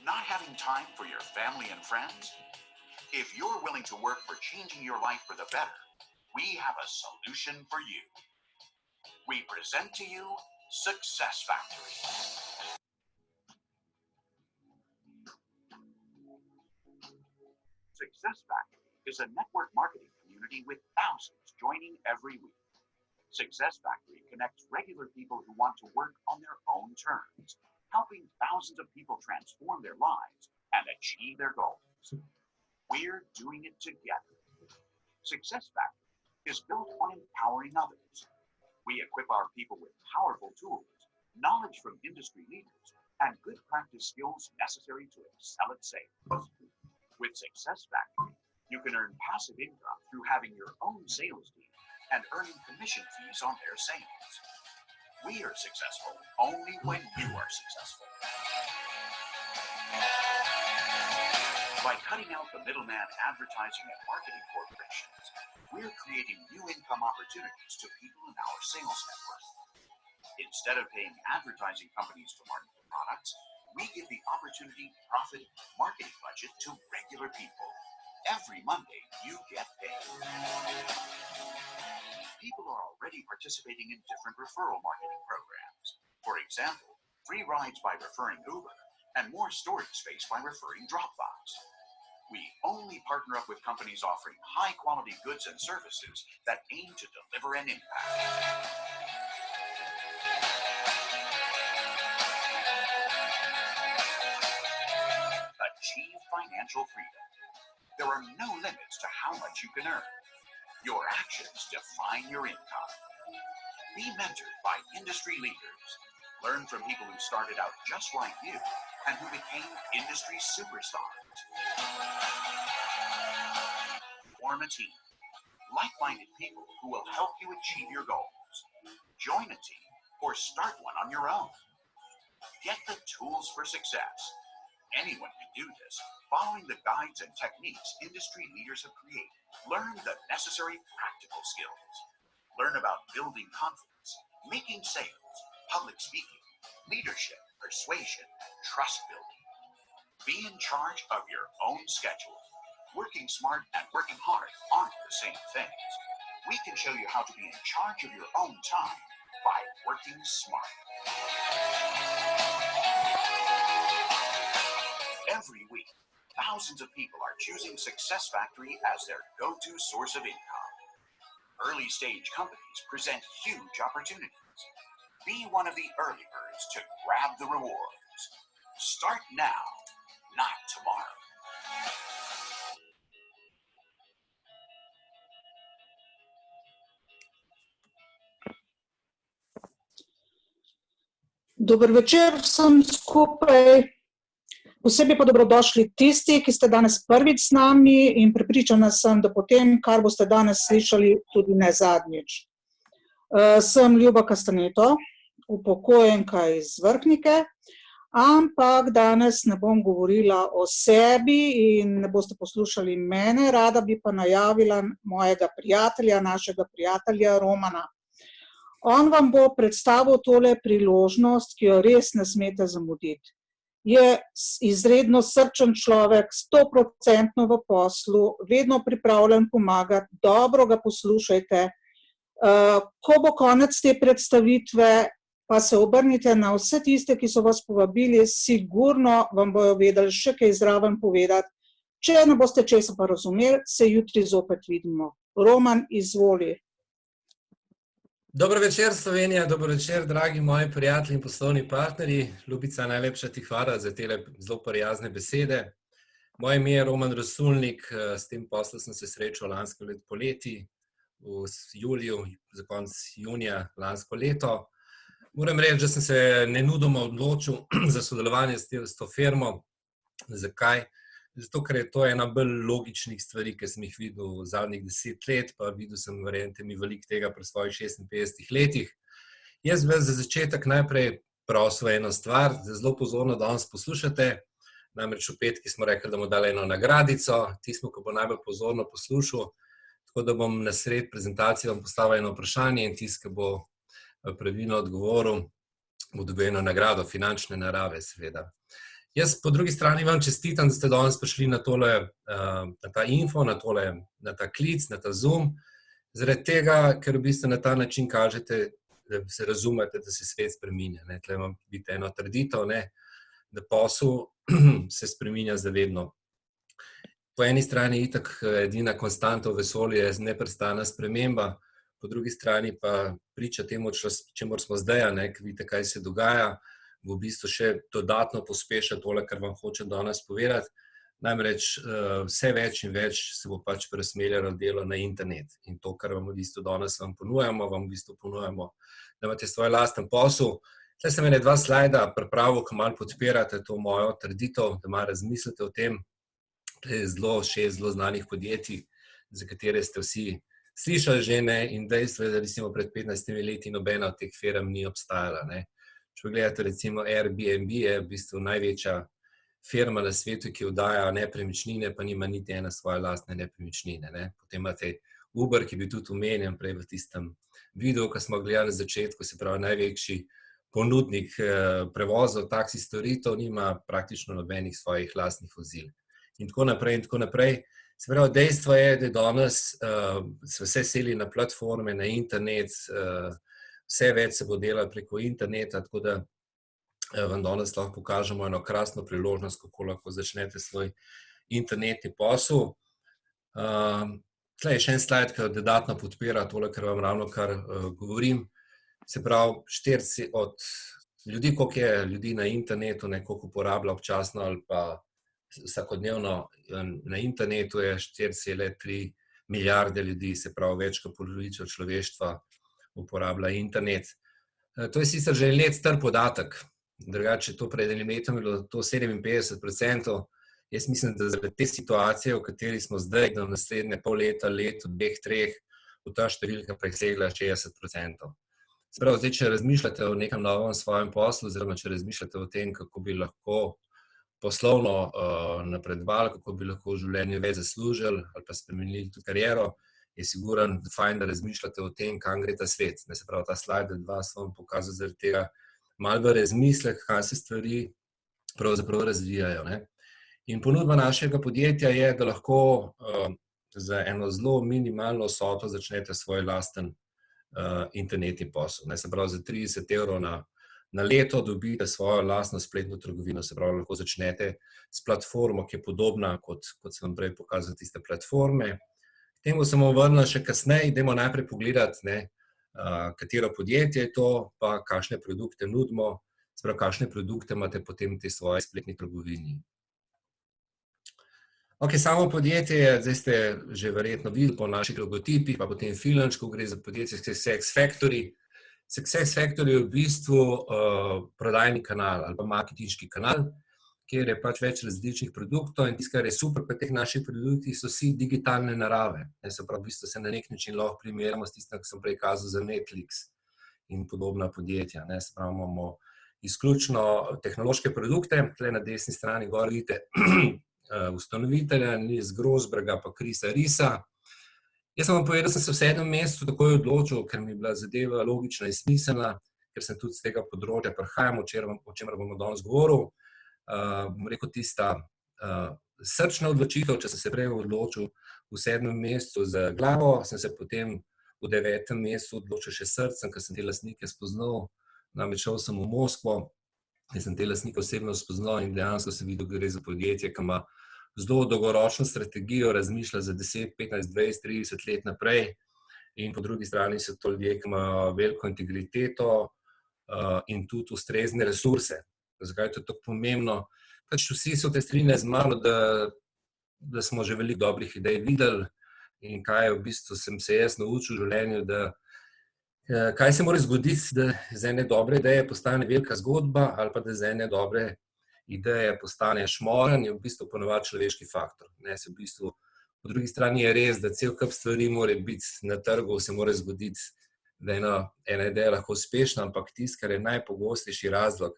Not having time for your family and friends? If you're willing to work for changing your life for the better, we have a solution for you. We present to you Success Factory. Success Factory is a network marketing community with thousands joining every week. Success Factory connects regular people who want to work on their own terms, helping thousands of people transform their lives and achieve their goals. We're doing it together. Success Factory is built on empowering others. We equip our people with powerful tools, knowledge from industry leaders, and good practice skills necessary to excel at sales. With Success Factory, you can earn passive income through having your own sales team and earning commission fees on their sales. We are successful only when you are successful. By cutting out the middleman advertising and marketing corporations, we're creating new income opportunities to people in our sales network. Instead of paying advertising companies to market the products, we give the opportunity profit marketing budget to regular people. Every Monday, you get paid. People are already participating in different referral marketing programs. For example, free rides by referring Uber and more storage space by referring Dropbox. We only partner up with companies offering high-quality goods and services that aim to deliver an impact. Achieve financial freedom. There are no limits to how much you can earn. Your actions define your income. Be mentored by industry leaders. Learn from people who started out just like you and who became industry superstars. Form a team. Like-minded people who will help you achieve your goals. Join a team or start one on your own. Get the tools for success. Anyone can do this, following the guides and techniques industry leaders have created. Learn the necessary practical skills. Learn about building confidence, making sales, public speaking, leadership, persuasion, and trust building. Be in charge of your own schedule. Working smart and working hard aren't the same things. We can show you how to be in charge of your own time by working smart. Every week, thousands of people are choosing Success Factory as their go-to source of income. Early-stage companies present huge opportunities. Be one of the early birds to grab the rewards. Start now, not tomorrow. Dober večer vsem skupaj. Posebej pa dobrodošli tisti, ki ste danes prvič z nami in prepričana sem, da potem, kar boste danes slišali, tudi ne zadnjič. Sem Ljuba Kastaneto, upokojenka iz Vrhnike, ampak danes ne bom govorila o sebi in ne boste poslušali mene, rada bi pa najavila mojega prijatelja, našega prijatelja Romana. On vam bo predstavil tole priložnost, ki jo res ne smete zamuditi. Je izredno srčen človek, 100% v poslu, vedno pripravljen pomagati, dobro ga poslušajte. Ko bo konec te predstavitve, pa se obrnite na vse tiste, ki so vas povabili, sigurno vam bojo vedeli še kaj zraven povedati. Če ne boste česa pa razumeli, se jutri zopet vidimo. Roman, izvoli. Dober večer, Slovenija, dober večer, dragi moji prijatelji in poslovni partnerji. Ljubica, najlepša ti hvala za tele zelo prijazne besede. Moje ime je Roman Rasulnik, s tem poslom sem se srečal lansko leto poleti, v juliju, za konec junija lansko leto. Moram reči, da sem se nenudoma odločil za sodelovanje s to firmo. Zakaj? Zato, ker je to ena bolj logičnih stvari, ki sem jih videl v zadnjih 10 let, pa videl sem, verjemite mi, veliko tega pri svojih 56 letih. Jaz bi za začetek najprej prosil eno stvar, da zelo pozorno danes poslušate. Namreč v petki smo rekli, da bomo dali eno nagradico, tismo, ko bo najbolj pozorno poslušal, tako da bom na sred prezentacije vam postavil eno vprašanje in tisti, ki bo pravilno odgovoril, bo dobil eno nagrado, finančne narave seveda. Jaz po drugi strani vam čestitam, da ste danes prišli na ta info, na ta klic, na ta Zoom, zaradi tega, ker v bistvu na ta način kažete, da se razumete, da se svet spreminja. Tle imam biti eno trditev, da posel se spreminja za vedno. Po eni strani je itak edina konstanta v vesolju je neprestana sprememba, po drugi strani pa priča temu, čemur smo zdaj, ko vidite, kaj se dogaja, v bistvu še dodatno pospeša tole, kar vam hočem danes povedati. Namreč vse več in več se bo pač preusmerjalo delo na internet. In to, kar vam v bistvu danes ponujamo, da imate svoj lasten posel. Tukaj sem ene 2 slajda pripravil, ki malo podpirate to mojo trditev, da malo razmislite o tem. Tukaj je 6 zelo znanih podjetij, za katere ste vsi slišali že, in dejstvo je, da recimo pred 15 leti nobena od teh firm ni obstajala. Če pogledate recimo Airbnb, je v bistvu največja firma na svetu, ki oddaja nepremičnine, pa nima niti ene svoje lastne nepremičnine. Potem imate Uber, ki bi tudi omenjen prej v tistem videu, ko smo gledali na začetku, se pravi največji ponudnik prevozov, taksi storitev, nima praktično nobenih svojih lastnih vozil. In tako naprej, in tako naprej. Se pravi, dejstvo je, da danes se vse seli na platforme, na internet, vse več se bo delalo preko interneta, tako da vam danes lahko pokažemo eno krasno priložnost, kako lahko začnete svoj internetni posel. Tukaj je še en slajd, ki dodatno podpira tole, kar vam ravno kar govorim. Se pravi, 4 od ljudi, koliko je ljudi na internetu, koliko uporablja občasno ali pa vsakodnevno na internetu, je 4,3 milijarde ljudi, se pravi, več kot polovica človeštva uporablja internet. To je sicer že let star podatek, drugače to pred enim letom je bilo to 57%. Jaz mislim, da zaradi te situacije, v kateri smo zdaj, da naslednje pol leta, leto, 2, 3, bo ta številka presegla 60%. Se pravi, zdaj, če razmišljate o nekem novem svojem poslu, oziroma če razmišljate o tem, kako bi lahko poslovno napredovali, kako bi lahko v življenju več zaslužili ali pa spremenili tudi kariero, je siguran fajn, da razmišljate o tem, kam gre ta svet. Se pravi, ta slajd 2 sem vam pokazal zaradi tega malo v razmislek, kaj se stvari pravzaprav razvijajo. In ponudba našega podjetja je, da lahko za eno zelo minimalno vsoto začnete svoj lasten internetni posel. Se pravi, za 30 evrov na leto dobite svojo lastno spletno trgovino. Se pravi, lahko začnete s platformo, ki je podobna, kot sem vam prej pokazal tiste platforme. Temu se bomo vrnili še kasneje, dajmo najprej pogledati, katero podjetje je to, pa kakšne produkte nudimo, se pravi, kakšne produkte imate potem v tej svoji spletni trgovini. Samo podjetje je, zdaj ste že verjetno videli po naših logotipih, pa potem filmčku, gre za podjetje Success Factory. Success Factory je v bistvu prodajni kanal ali pa marketinški kanal, kjer je pač več različnih produktov in tisto, kar je super pri teh naših produktih, so vsi digitalne narave. Se pravi, v bistvu se na nek način lahko primerjamo s tistim, kar sem prej kazal za Netflix in podobna podjetja. Se pravi, imamo izključno tehnološke produkte, tukaj na desni strani gor vidite ustanovitelja Nils Grosberga pa Chrisa Risa. Jaz sem vam povedal, da sem se v 7. mesecu takoj odločil, ker mi je bila zadeva logična in smiselna, ker sem tudi z tega področja prihajam, o čemer bomo danes govoril. Bom rekel, tista srčna odločitev, če sem se prej odločil v 7. mesecu z glavo, sem se potem v 9. mesecu odločil še srcem, ker sem te lastnike spoznal. Namreč šel sem v Moskvo, in sem te lastnike osebno spoznal in dejansko sem videl, da gre za podjetje, ki ima zelo dolgoročno strategijo, razmišlja za 10, 15, 20, 30 let naprej, in po drugi strani so to ljudje, ki imajo veliko integriteto in tudi ustrezne resurse. Zakaj je to tako pomembno? Pač vsi so te strinjali z mano, da smo že veliko dobrih idej videli in kaj v bistvu sem se jaz naučil v življenju, da kaj se mora zgoditi, da iz ene dobre ideje postane velika zgodba ali pa da iz ene dobre ideje postane šmoren, je v bistvu ponovadi človeški faktor. V bistvu, po drugi strani je res, da cel kup stvari mora biti na trgu, se mora zgoditi, da ena ideja lahko uspešna, ampak tisto, kar je najpogostejši razlog,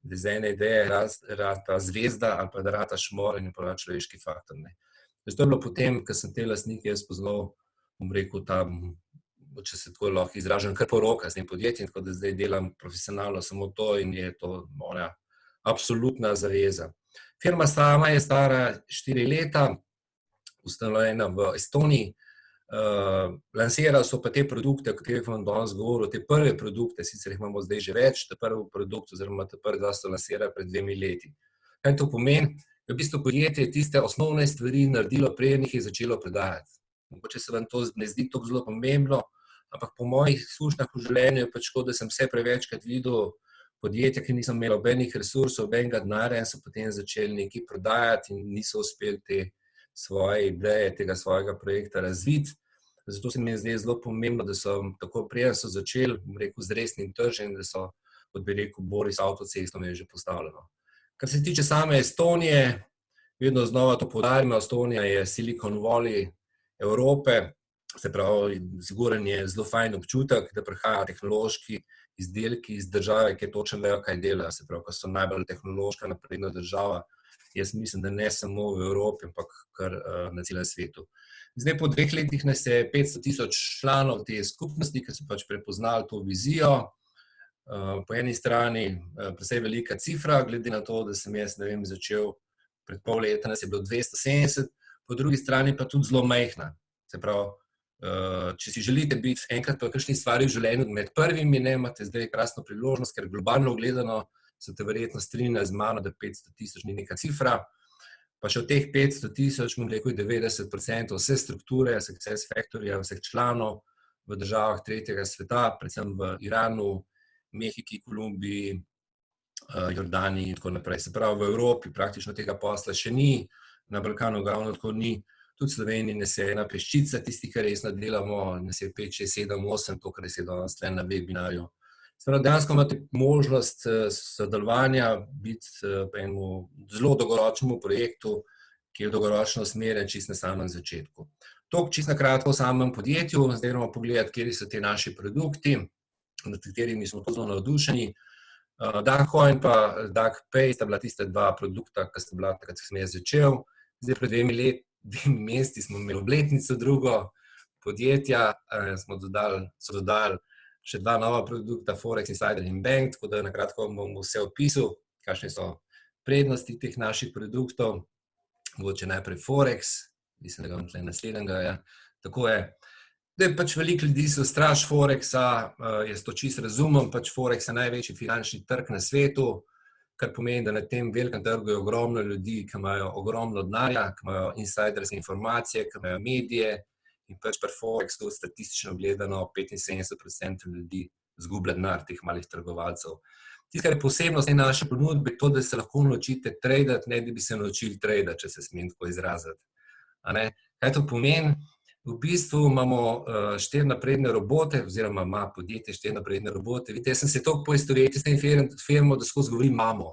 da iz ene ideje rata zvezda ali pa da rata šmoren, je ponovadi človeški faktor. To je bilo potem, ko sem te lastnike jaz poznal, bom rekel, če se tako lahko izražam, kar poroka s tem podjetjem, tako da zdaj delam profesionalno samo to in je to moja absolutna zaveza. Firma sama je stara 4 leta, ustanovljena v Estoniji. Lansirali so pa te produkte, o katerih vam danes govoril, te prve produkte, sicer jih imamo zdaj že več, te prvi produkt oziroma te prvi dva so lansirali pred 2 leti. Kaj to pomeni? V bistvu podjetje je tiste osnovne stvari naredilo, preden jih je začelo prodajati. Mogoče se vam to ne zdi tako zelo pomembno, ampak po mojih izkušnjah v življenju je pač tako, da sem vse prevečkrat videl podjetja, ki niso imeli nobenih resursov, nobenega denarja in so potem začeli nekaj prodajati in niso uspeli te svoje ideje, tega svojega projekta razviti. Zato se mi je zdaj zelo pomembno, da so tako preden so začeli, rekel, z resnim trženjem, da so, kot bi rekel, Boris avtocestom je že postavljeno. Kar se tiče same Estonije, vedno znova to poudarjamo, Estonija je Silicon Valley Evrope, se pravi, zgoren je zelo fajn občutek, da prihajajo tehnološki izdelki iz države, ki točno vejo, kaj delajo, se pravi, ko so najbolj tehnološka napredna država. Jaz mislim, da ne samo v Evropi, ampak kar na celem svetu. Zdaj po 2 letih nas je 500,000 članov te skupnosti, ki so pač prepoznali to vizijo. Po eni strani precej velika cifra, glede na to, da sem jaz, ne vem, začel pred pol leta, nas je bilo 270, po drugi strani pa tudi zelo majhna. Se pravi, če si želite biti enkrat pa kakšni stvari v življenju med prvimi, ne, imate zdaj krasno priložnost, ker globalno gledano se te verjetno strinja z mano, da 500,000 ni neka cifra. Pa še od teh 500,000, bom rekel, 90% vse strukture, success factorja, vseh članov v državah tretjega sveta, predvsem v Iranu, Mehiki, Kolumbiji, Jordaniji in tako naprej. Se pravi, v Evropi praktično tega posla še ni, na Balkanu ravno tako ni, tudi v Sloveniji nas je ena peščica, tisti, ki resno delamo, nas je 5, 6, 7, 8, to, kar je danes tle na webinarju. Dejansko imate možnost sodelovanja, biti v enem zelo dolgoročnem projektu, ki je dolgoročno usmerjen čisto na samem začetku. To čisto na kratko o samem podjetju, zdaj moramo pogledati, kje so te naši produkti, nad katerimi smo zelo navdušeni. DarkCoin pa DarkPay sta bila tista 2 produkta, ki sta bila takrat, ko sem jaz začel. Zdaj pred 2 meseci smo imeli obletnico drugo podjetja, so dodali še 2 nova produkta, Forex Insider in Bank, tako da nakratko bom vse opisal, kakšne so prednosti teh naših produktov. Mogoče najprej Forex, mislim, da ga imam tle naslednjega, ja. Tako je. Zdaj pač veliko ljudi se ustraši Forexa, jaz to čisto razumem, pač Forex je največji finančni trg na svetu, kar pomeni, da na tem velikem trgu je ogromno ljudi, ki imajo ogromno denarja, ki imajo insiderske informacije, ki imajo medije, in pač pri Forexu statistično gledano 75% ljudi izgublja denar teh malih trgovalcev. Tisto, kar je posebnost te naše ponudbe, je to, da se lahko naučite tradati, ne da bi se naučili tradati, če se smem tako izraziti. Kaj to pomeni? V bistvu imamo 4 napredne robote, oziroma ima podjetje 4 napredne robote. Vidite, jaz sem se toliko poistovetil s tem firmo, da skozi govorim imamo.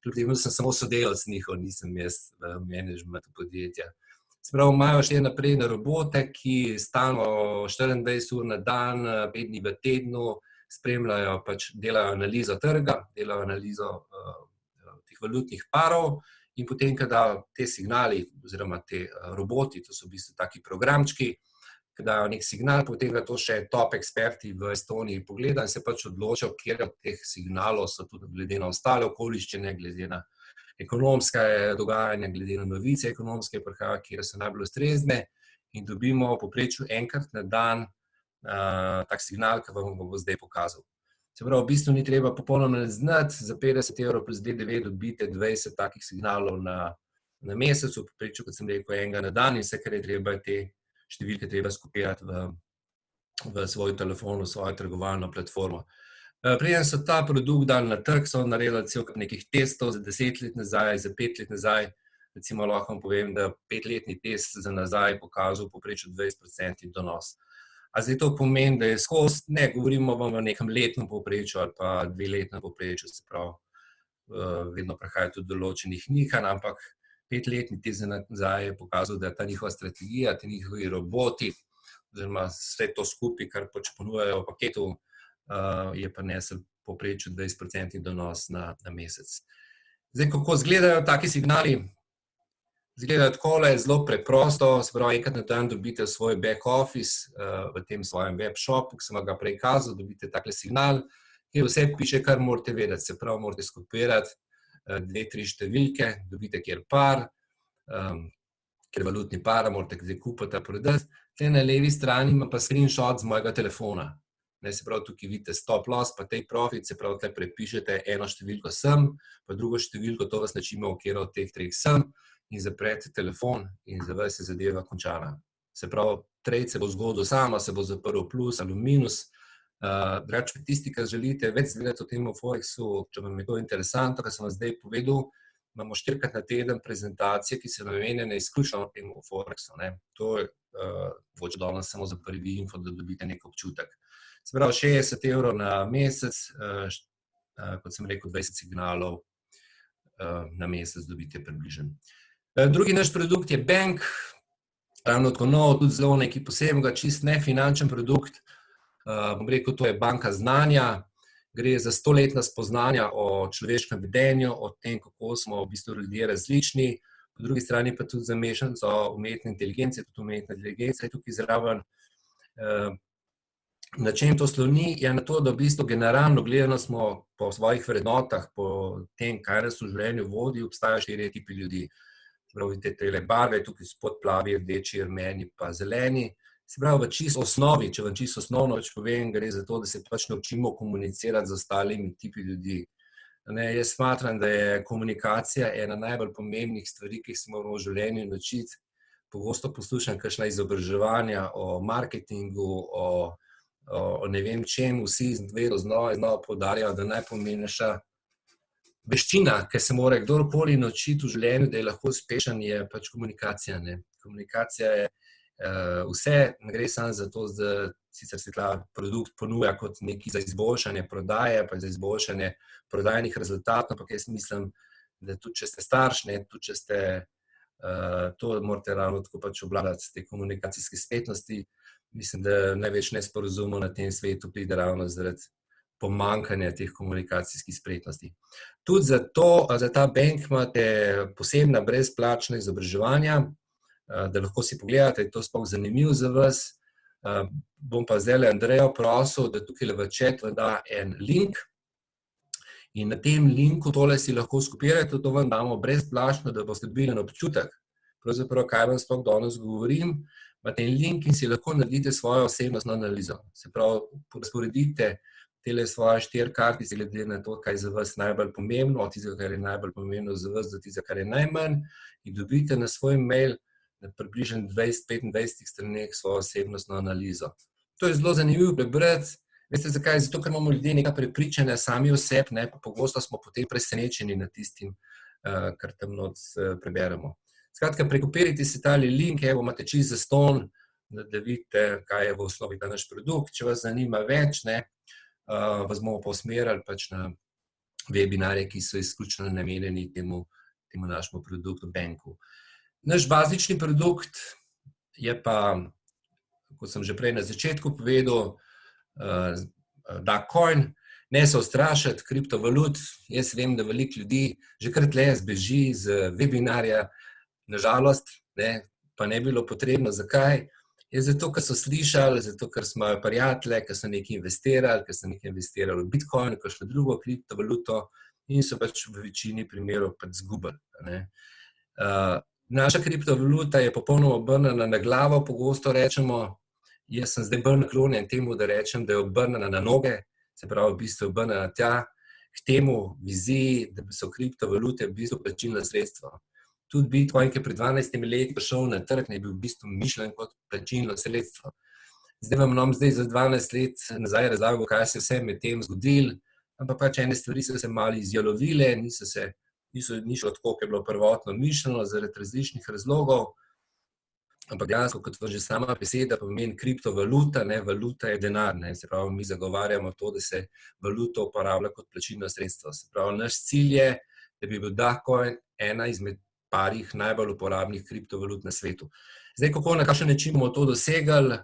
Kljub temu, da sem samo sodelavec njihov, nisem jaz v menedžmentu podjetja. Se pravi, imajo 4 napredne robote, ki stalno 24 ur na dan, 5 dni v tednu spremljajo, pač delajo analizo trga, delajo analizo teh valutnih parov in potem, kada te signali oziroma te roboti, to so v bistvu taki programčki, ki dajo nek signal, potem ga to še top eksperti v Estoniji pogleda in se pač odločajo, kjer od teh signalov so tudi glede na ostale okoliščine, glede na ekonomska dogajanja, glede na novice ekonomske prihajajo, kjer so najbolj ustrezne in dobimo v povprečju enkrat na dan tak signal, ki vam bo zdaj pokazal. Se pravi, v bistvu ni treba popolnoma znati, za 50 € plus DDV dobite 20 takih signalov na mesec, v povprečju, kot sem rekel, enega na dan in vse, kar je treba, te številke treba skopirati v svoj telefon, v svojo trgovalno platformo. Preden so ta produkt dali na trg, so naredili cel nekih testov za 10 let nazaj, za 5 let nazaj. Recimo lahko vam povem, da 5-letni test za nazaj pokazal povprečju 20% donos. A zdaj to pomeni, da je skozi, ne govorimo vam o nekem letnem povprečju ali pa 2-letnem povprečju, se pravi, vedno prihaja tudi določenih nihanj, ampak 5-letni test za nazaj je pokazal, da ta njihova strategija, ti njihovi roboti, oziroma vse to skupaj, kar pač ponujajo v paketu, je prinesel povprečju 20% donos na mesec. Zdaj, kako izgledajo taki signali? Izgledajo takole, zelo preprosto, se pravi, enkrat na dan dobite svoj back office v tem svojem web shopu, ki sem ga prej kazal, dobite takle signal kjer vse piše, kar morate vedeti. Se pravi, morate skopirati 2-3 številke, dobite kjer par, kjer valutni par, morate zdaj kupiti, prodati. Tukaj na levi strani ima pa screenshot z mojega telefona. Se pravi, tukaj vidite stop loss, pa take profit, se pravi, tukaj prepišete eno številko sem, pa drugo številko, to vas načima, v katero od teh 3 sem, in zaprete telefon in za vas je zadeva končana. Se pravi, trade se bo zgodil samo, se bo zaprl plus ali minus. Drugače, tisti, ki želite več zvedeti o tem o Forexu, če vam je to interesantno, kar sem vam zdaj povedal, imamo 4-krat na teden prezentacije, ki so namenjene izključno temu Forexu. To je mogoče danes samo za prvi info, da dobite nek občutek. Se pravi, 60 € na mesec, kot sem rekel, 20 signalov na mesec dobite približno. Drugi naš produkt je Bank, ravno tako nov, tudi zelo nekaj posebnega, čist nefinančen produkt. Bom rekel, to je banka znanja, gre za 100-letna spoznanja o človeškem vedenju, o tem, kako smo v bistvu ljudje različni, po drugi strani pa tudi za mešanico umetne inteligence, tudi umetna inteligenca je tukaj zraven. Na čem to sloni, je na to, da v bistvu generalno gledano smo po svojih vrednotah, po tem, kaj nas v življenju vodi, obstajajo 4 tipi ljudi. Se pravi, vidite tele barve, tukaj spod plavi, rdeči, rumeni pa zeleni. Se pravi, v čisto osnovi, če vam čisto osnovno povem, gre za to, da se pač naučimo komunicirati z ostalimi tipi ljudi. Jaz smatram, da je komunikacija ena najbolj pomembnih stvari, ki se moramo v življenju naučiti. Pogosto poslušam kakšna izobraževanja o marketingu, o ne vem čem, vsi vedno znova poudarjajo, da najpomembnejša veščina, ki se mora kdorkoli naučiti v življenju, da je lahko uspešen, je pač komunikacija. Komunikacija je vse, ne gre samo za to, da sicer se ta produkt ponuja kot nekaj za izboljšanje prodaje, pa za izboljšanje prodajnih rezultatov, ampak jaz mislim, da tudi če ste starš, tudi če ste to morate ravno tako pač obvladati te komunikacijske spretnosti. Mislim, da največ nesporazumov na tem svetu pride ravno zaradi pomanjkanja teh komunikacijskih spretnosti. Tudi za ta Bank imate posebna brezplačna izobraževanja, da lahko si pogledate, je to sploh zanimivo za vas. Bom pa zdaj Andrejo prosil, da tukaj v chat da en link in na tem linku tole si lahko skopirate, to vam damo brezplačno, da boste dobili en občutek. Pravzaprav, kaj vam sploh danes govorim, imate en link in si lahko naredite svojo osebnostno analizo. Se pravi, razporedite tele svoje 4 kartice glede na to, kaj je za vas najbolj pomembno, od tistega, kar je najbolj pomembno za vas, do tistega, kar je najmanj, in dobite na svoj mail na približno 20-25 straneh svojo osebnostno analizo. To je zelo zanimivo prebrati. Veste zakaj? Zato, ker imamo ljudje nekaj prepričanja sami o sebi, pa pogosto smo potem presenečeni nad tistim, kar tam not preberemo. Skratka, prekopirajte si tale link, evo imate čisto zastonj, da vidite, kaj je v osnovi ta naš produkt. Če vas zanima več, vas bomo pa usmerjali pač na webinarje, ki so izključno namenjeni temu našemu produktu Banku. Naš bazični produkt je pa, kot sem že prej na začetku povedal, Coin. Ne se ustrašiti kriptovalut. Jaz vem, da veliko ljudi že kar tle zbeži z webinarja, nažalost, pa ne bilo potrebno. Zakaj? Je zato, ker so slišali, zato, ker smo prijatelje, ker so nekaj investirali v Bitcoin, kakšno drugo kriptovaluto in so pač v večini primerov pač zgubili. Naša kriptovaluta je popolnoma obrnjena na glavo, pogosto rečemo. Jaz sem zdaj bolj naklonjen temu, da rečem, da je obrnjena na noge, se pravi, v bistvu obrnjena tja, k temu viziji, da so kriptovalute v bistvu plačilno sredstvo. Tudi Bitcoin, ki je pred 12 leti prišel na trg, je bil v bistvu mišljen kot plačilno sredstvo. Zdaj vam zdaj za 12 let nazaj razlagal, kaj se vse med tem zgodilo, ampak pač ene stvari so se malo izjalovile, ni šlo tako, kot je bilo prvotno mišljeno, zaradi različnih razlogov. Ampak dejansko, kot že sama beseda pomeni kriptovaluta, valuta je denar. Se pravi, mi zagovarjamo to, da se valuta uporablja kot plačilno sredstvo. Se pravi, naš cilj je, da bi bil Coin ena izmed parih najbolj uporabnih kriptovalut na svetu. Zdaj, kako na kakšen način bomo to dosegli,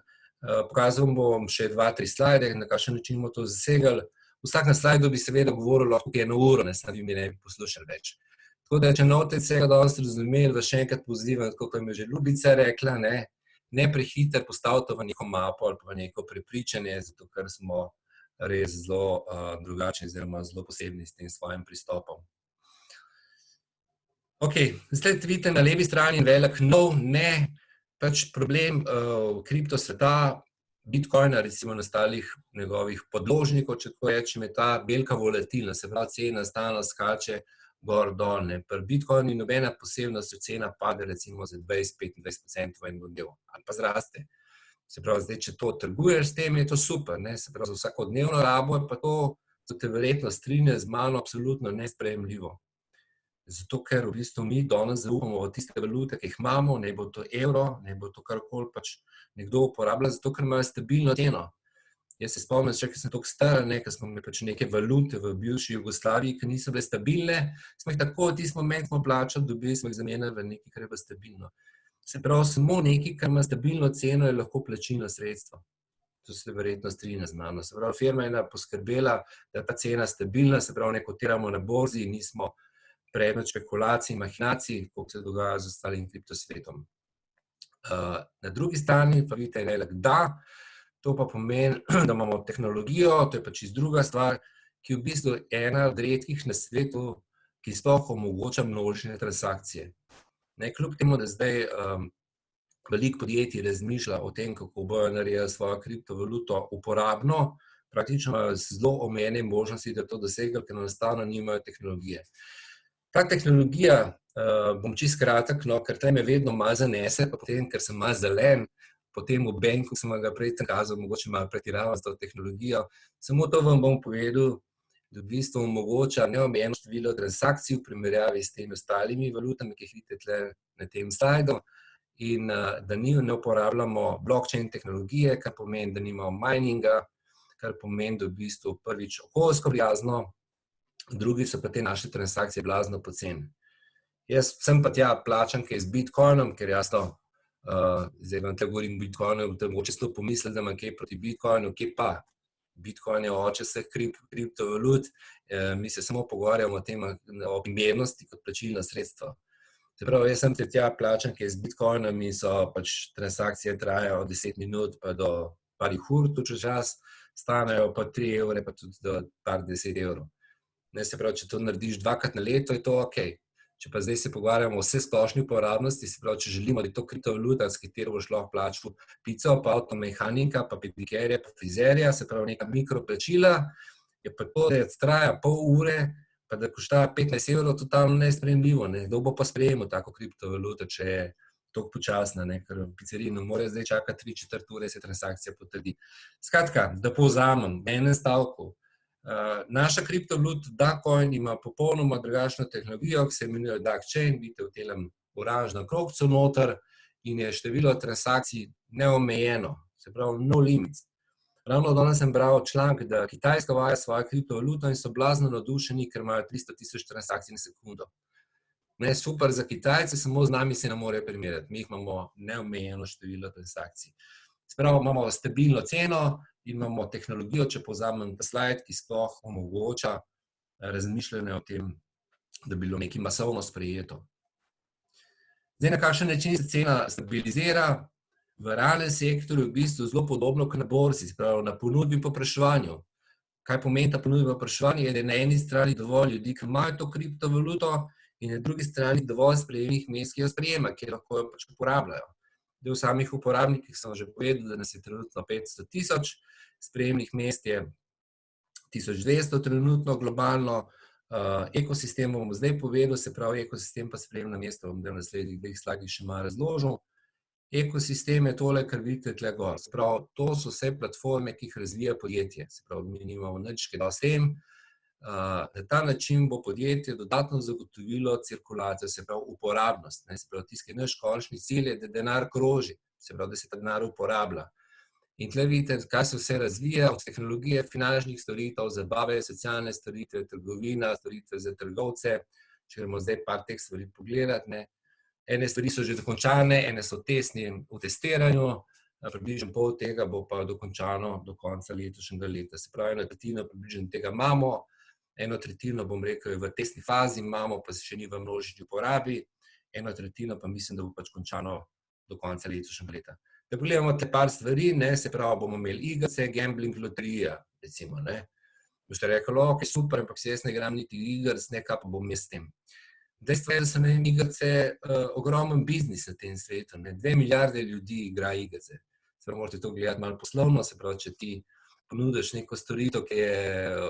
pokazal bom še 2-3 slajde, na kakšen način bomo to dosegli. Vsak na slajdu bi seveda govoril lahko 1 uro, saj vi mi ne bi poslušali več. Tako da, če note vsega danes razumeli, vas še enkrat pozivam, tako kot je že Ljubica rekla, ne prehiter postavite v neko mapo ali pa v neko prepričanje, zato ker smo res zelo drugačni oziroma zelo posebni s tem svojim pristopom. Ok, zdaj vidite na levi strani velik nov, pač problem kripto sveta, Bitcoina, recimo nastalih njegovih podložnikov, če tako rečem, je ta velika volatilnost, se pravi cena stalno skače gor dol. Pri Bitcoinu ni nobena posebnost, če cena pade recimo za 20-25% v en del ali pa zraste. Se pravi, zdaj, če to trguješ s tem, je to super, ne? Se pravi, za vsakodnevno rabo je pa to, za te verjetno strinja z mano, absolutno nesprejemljivo. Zato, ker v bistvu mi danes zaupamo v tiste valute, ki jih imamo, ne bo to evro, ne bo to karkoli pač nekdo uporablja, zato, ker imajo stabilno ceno. Jaz se spomnim, če sem tako star, ker smo imeli pač neke valute v bivši Jugoslaviji, ki niso bile stabilne, smo jih tako v tisti moment smo plačali, dobili smo jih zamenjali v nekaj, kar je bilo stabilno. Se pravi, samo nekaj, kar ima stabilno ceno, je lahko plačilno sredstvo. To se verjetno strinja z mano. Se pravi, firma je poskrbela, da je ta cena stabilna, se pravi, ne kotiramo na borzi, nismo predmet špekulacij, mahinacij, kot se dogaja z ostalim kriptosvetom. Na drugi strani pa vidite velik da, to pa pomeni, da imamo tehnologijo, to je pač druga stvar, ki je v bistvu ena od redkih na svetu, ki sploh omogoča množične transakcije. Kljub temu, da zdaj veliko podjetij razmišlja o tem, kako bojo naredili svojo kriptovaluto uporabno, praktično imajo zelo omejene možnosti, da to dosegli, ker enostavno nimajo tehnologije. Ta tehnologija, bom čisto kratek, ker tle me vedno malo zanese, pa potem, ker sem malo zelen, potem v banku sem ga prej kazal, mogoče malo pretiravam s to tehnologijo. Samo to vam bom povedal, da v bistvu omogoča neomejeno število transakcij v primerjavi s temi ostalimi valutami, ki jih vidite tle na tem slajdu, in da ne uporabljamo blockchain tehnologije, kar pomeni, da nimamo mininga, kar pomeni, da v bistvu prvič okoljsko prijazno, drugi so pa te naše transakcije blazno poceni. Jaz sem pa tja plačan kaj z Bitcoinom, ker jasno, zdaj vam tle govorim Bitcoinu, mogoče celo pomisliti, da imam kaj proti Bitcoinu, kje pa? Bitcoin je oče vseh kriptovalut, mi se samo pogovarjamo o primernosti kot plačilno sredstvo. Se pravi, jaz sem tja plačan kaj z Bitcoinom in so pač transakcije trajajo 10 minut pa do parih ur, tudi čas, stanejo pa 3 evre, pa tudi do par 10 evrov. Se pravi, če to narediš dvakrat na leto, je to ok. Če pa zdaj se pogovarjamo o vse splošni uporabnosti, se pravi, če želimo, da je to kriptovaluta, s katero boš lahko plačal pico, pa avtomehanika, pa pedikerja, pa frizerja, se pravi neka mikroplačila, je pa to, da traja pol ure, pa da košta 15 evrov, totalno nesprejemljivo. Kdo bo pa sprejemal tako kriptovaluto, če je toliko počasna, ker v pizzeriji ne more zdaj čakati 3/4 ure, se transakcija potrdi. Skratka, da povzamem, v enem stavku. Naša kriptovaluta Dacoin ima popolnoma drugačno tehnologijo, ki se imenuje DACChain, vidite v tem oranžnem krogcu noter in je število transakcij neomejeno, se pravi no limits. Ravno danes sem bral članek, da Kitajska uvaja svojo kriptovaluto in so blazno navdušeni, ker imajo 300.000 transakcij na sekundo. Super za Kitajce, samo z nami se ne morejo primerjati, mi imamo neomejeno število transakcij. Se pravi, imamo stabilno ceno in imamo tehnologijo, če povzamem ta slajd, ki sploh omogoča razmišljanje o tem, da bi bilo nekaj masovno sprejeto. Zdaj, na kakšen način se cena stabilizira? V realnem sektorju je v bistvu zelo podobno kot na borzi, se pravi na ponudbi in povpraševanju. Kaj pomeni ta ponudba in povpraševanje? Je, da je na eni strani dovolj ljudi, ki imajo to kriptovaluto, in na drugi strani dovolj sprejemnih mest, ki jo sprejema, kjer lahko jo pač uporabljajo. Del samih uporabnikih sem že povedal, da nas je trenutno 500.000, sprejemnih mest je 1200 trenutno globalno, ekosistem bom zdaj povedal, se pravi ekosistem pa sprejemna mesta, bom v naslednjih 2 slagih še malo razložil. Ekosistem je tole, kar vidite tle gor, se pravi, to so vse platforme, ki jih razvija podjetje, se pravi, mi nimamo nič kaj s tem. Na ta način bo podjetje dodatno zagotovilo cirkulacijo, se pravi uporabnost, se pravi tisti naš končni cilj je, da denar kroži, se pravi, da se ta denar uporablja. In tukaj vidite, kaj se vse razvija, od tehnologije, finančnih storitev, zabave, socialne storitve, trgovina, storitve za trgovce, če gremo zdaj par teh stvari pogledati. Ene stvari so že dokončane, ene so v testiranju, približno pol tega bo pa dokončano do konca letošnjega leta. Se pravi, 1/3 približno tega imamo, 1/3 bom rekel je v testni fazi, imamo pa še ni v množični uporabi, 1/3 pa mislim, da bo pač končano do konca letošnjega leta. Da pogledamo te par stvari, se pravi, bomo imeli igrice, gambling, loterija. recimo, ne. Boste rekli, ok, super, ampak si jaz ne igram niti igric, ne, kaj pa bom jaz s tem. Dejstvo je, da so igrice ogromen biznis na tem svetu, ne. 2 milijarde ljudi igra igrice. Se pravi, morate to gledati malo poslovno, se pravi, če ti ponudiš neko storitev, ki je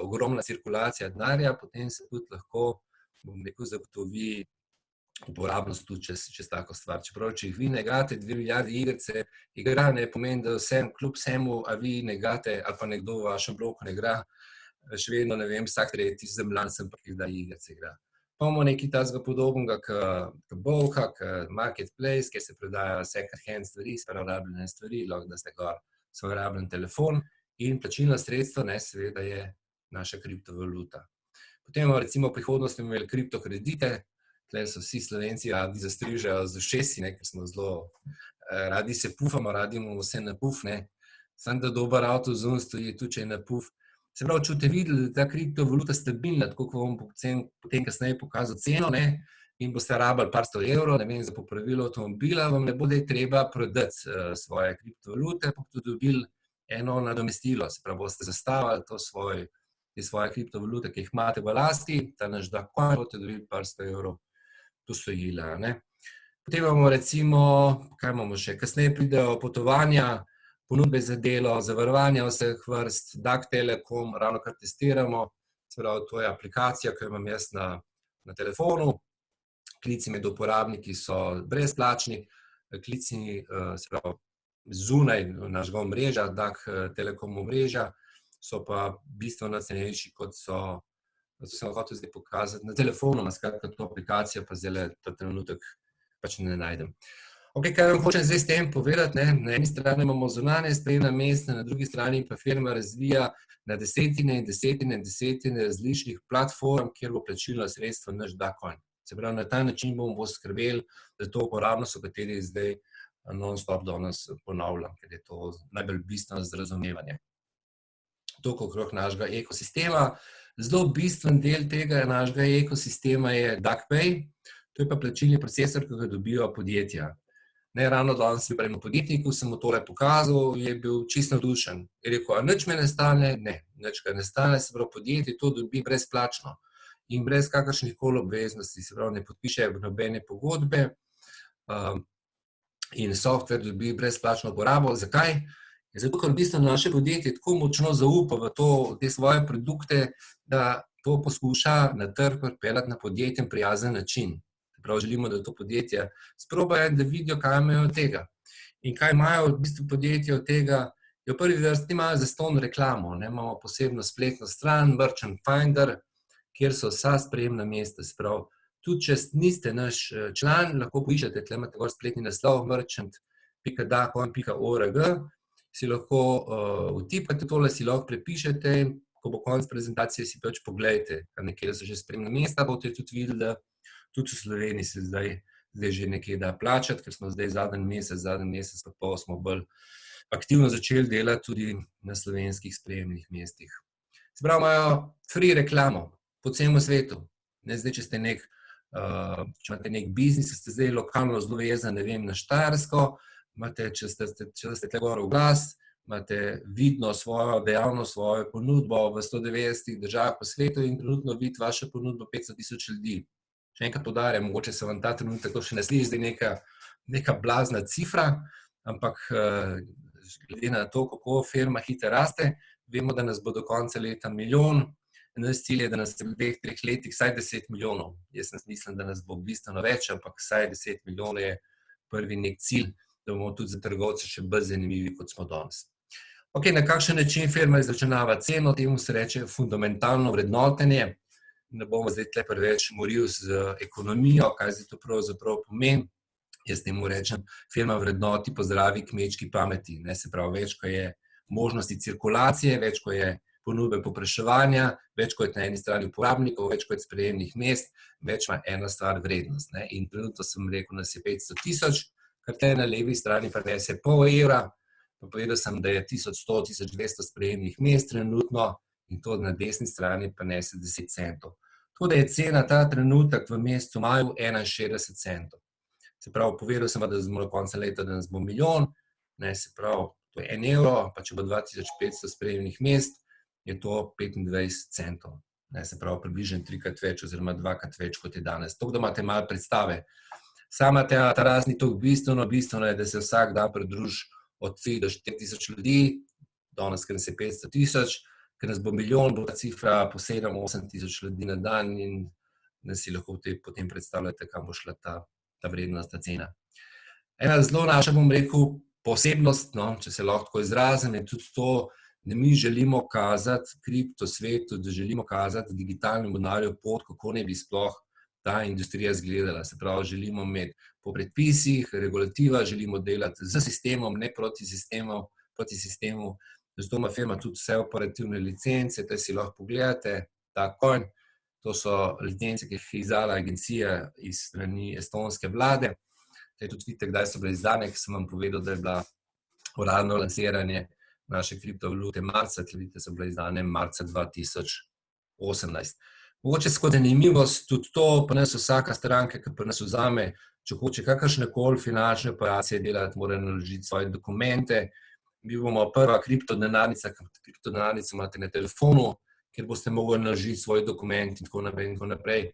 ogromna cirkulacija denarja, potem se tudi lahko, bom rekel, zagotovi uporabnost tudi čez tako stvar. Čeprav, če jih vi ne igrate 2 milijarde igrice, igra ne pomeni, da kljub vsemu, a vi ne igrate, ali pa nekdo v vašem bloku ne igra, še vedno, ne vem, vsak tretji zemljan sem pa, ki da igrice igra. Pa imamo nekaj tazga podobnega, k Bolka, k Marketplace, kjer se prodajajo second hand stvari, sprav rabljene stvari, lahko da ste gor svoj rabljen telefon in plačilna sredstva, ne, seveda je naša kriptovaluta. Potem imamo recimo v prihodnosti imeli kriptokredite, tukaj so vsi Slovenci radi zastrižejo z ušesi, ne, ker smo zelo, radi se pufamo, radi imamo vse na puf, ne, samo da dober avto zunaj stoji, tudi če je na puf. Se pravi, če boste videli, da je ta kriptovaluta stabilna, tako kot vam potem kasneje pokazal ceno, ne, in boste rabili par 100 evrov, ne vem, za popravilo avtomobila, vam ne bo treba prodati svoje kriptovalute, pa boste dobili eno nadomestilo, se pravi, boste zastavili te svoje kriptovalute, ki jih imate v lasti, ta naš Dogecoin, boste dobili par 100 evrov posojila, ne. Potem imamo recimo, kaj imamo še, kasneje pridejo potovanja, ponudbe za delo, zavarovanja vseh vrst, DAG Telekom, ravno kar testiramo, se pravi, to je aplikacija, ki jo imam jaz na telefonu, klici med uporabniki so brezplačni, klici, se pravi, zunaj našega omrežja, DAG Telekom omrežja, so pa bistveno cenejši, kot sem hotel zdaj pokazati na telefonu, skratka, to aplikacijo pa zdajle ta trenutek pač ne najdem. Ok, kaj vam hočem zdaj s tem povedati, ne? Na eni strani imamo zunanje sprejemna mesta, na drugi strani pa firma razvija na desetine in desetine in desetine različnih platform, kjer bo plačilno sredstvo naš Dogecoin. Se pravi, na ta način bomo poskrbeli za to uporabnost, o kateri zdaj non-stop danes ponavljam, ker je to najbolj bistveno za razumevanje. Toliko okrog našega ekosistema. Zelo bistven del tega našega ekosistema je DAGPay, to je pa plačilni procesor, ki ga dobijo podjetja. Ne, ravno danes pri enem podjetniku sem mu tole pokazal, je bil čisto navdušen. Je rekel, a nič me ne stane? Ne, nič ga ne stane, se pravi, podjetje to dobi brezplačno in brez kakršnih koli obveznosti, se pravi, ne podpiše nobene pogodbe in software dobi brezplačno uporabo. Zakaj? Zato, ker v bistvu naše podjetje tako močno zaupa v te svoje produkte, da to poskuša na trg pripeljati na podjetjem prijazen način. Prav želimo, da to podjetje sprobajo in da vidijo, kaj imajo od tega. In kaj imajo v bistvu podjetje od tega, je v prvi vrsti imajo zastonj reklamo, ne, imamo posebno spletno stran, Merchant Finder, kjer so vsa sprejemna mesta, se pravi, tudi če niste naš član, lahko poiščete, tukaj imate gor spletni naslov, merchant.dacoin.org, si lahko vtipate tole, si lahko prepišete, ko bo konec prezentacije, si pač pogledajte, nekje so že sprejemna mesta, boste tudi videli, da tudi v Sloveniji se zdaj že nekaj da plačati, ker smo zdaj zadnji mesec pa pol smo bolj aktivno začeli delati tudi na slovenskih sprejemnih mestih. Se pravi, imajo free reklamo po celem svetu. Ne, zdaj, če imate nek biznis, ste zdaj lokalno zelo vezani, ne vem, na Štajersko, če ste tle gor v glas, imate vidno svojo dejavnost, svojo ponudbo v 190 državah po svetu in trenutno vidi vašo ponudbo 500,000 ljudi. Še enkrat poudarjam, mogoče se vam ta trenutek to še ne sliši, zdaj neka blazna cifra, ampak glede na to, kako firma hitro raste, vemo, da nas bo do konca leta 1 milijon, naš cilj je, da nas v 2-3 letih vsaj 10 milijonov. Jaz mislim, da nas bo bistveno več, ampak vsaj 10 milijonov je prvi nek cilj, da bomo tudi za trgovce še bolj zanimivi, kot smo danes. Ok, na kakšen način firma izračunava ceno, temu se reče fundamentalno vrednotenje. Ne bomo zdaj tle preveč moril z ekonomijo, kaj zdaj to pravzaprav pomeni. Jaz temu rečem, firma vrednoti po zdravi kmečki pameti. Se pravi, več, ko je možnosti cirkulacije, več, ko je ponudbe povpraševanja, več, ko je na eni strani uporabnikov, več, ko je sprejemnih mest, več ima ena stvar vrednost. In trenutno sem rekel, nas je 500,000, kar tle na levi strani prinese pol evra, pa povedal sem, da je 1100, 1200 sprejemnih mest trenutno in to na desni strani prinese 10 centov. Tako da je cena ta trenutek v mesecu maju 61 centov. Se pravi, povedal sem, da smo do konca leta, da nas bo 1 milijon, se pravi, to je 1 evro, pa če bo 2500 sprejemnih mest, je to 25 centov. Se pravi, približno 3-krat več oziroma 2-krat več, kot je danes. To, da imate malo predstave. Sama ta rast ni tako bistveno je, da se vsak dan pridruži od 3 do 4 tisoč ljudi, danes, ker nas je 500 tisoč, ker nas bo milijon, bo ta cifra po 7-8 tisoč ljudi na dan in da si lahko potem predstavljate, kam bo šla ta vrednost, ta cena. Ena zelo naša, bom rekel, posebnost, če se lahko tako izrazim, je tudi to, da mi želimo kazati kriptosvetu, da želimo kazati digitalnemu denarju pot, kako ne bi sploh ta industrija izgledala. Se pravi, želimo imeti po predpisih, regulativa, želimo delati z sistemom, ne proti sistemu. Zato ima firma tudi vse operativne licence, da si lahko pogledate ta coin. To so licence, ki jih je izdala agencija iz strani estonske vlade. Tudi vidite, kdaj so bile izdane, ki sem vam povedal, da je bila uradno lansiranje naše kriptovalute marca, ki vidite, so bile izdane marca 2018. Mogoče skozi zanimivost tudi to, pa nas vsaka stranka, ki pa nas vzame, če hoče kakršnekoli finančne operacije delati, mora naložiti svoje dokumente. Mi bomo prva kriptodenarnica, kriptodenarnico imate na telefonu, kjer boste mogli naložiti svoj dokument in tako naprej.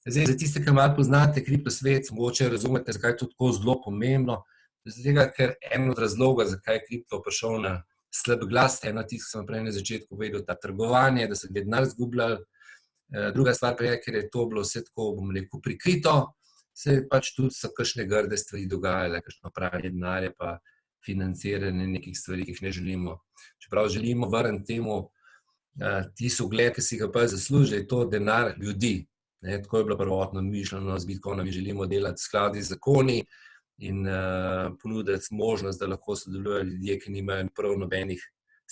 Zdaj, za tiste, ki malo poznate kriptosvet, mogoče razumete, zakaj je to tako zelo pomembno. Zato, ker en od razlogov, zakaj je kripto prišel na slab glas, ena tih, ki sem prej na začetku povedal, ta trgovanje, da so denar izgubljali. Druga stvar pa je, ker je to bilo vse tako, bom rekel, prikrito, se pač tudi so kakšne grde stvari dogajale, kakšno pranje denarja pa financiranje nekih stvari, ki jih ne želimo. Čeprav želimo vrniti temu tisti ugled, ki si ga pa zasluži, je to denar ljudi. Tako je bilo prvotno mišljeno z Bitcoinom, mi želimo delati skladno z zakoni in ponuditi možnost, da lahko sodelujejo ljudje, ki nimajo prav nobenih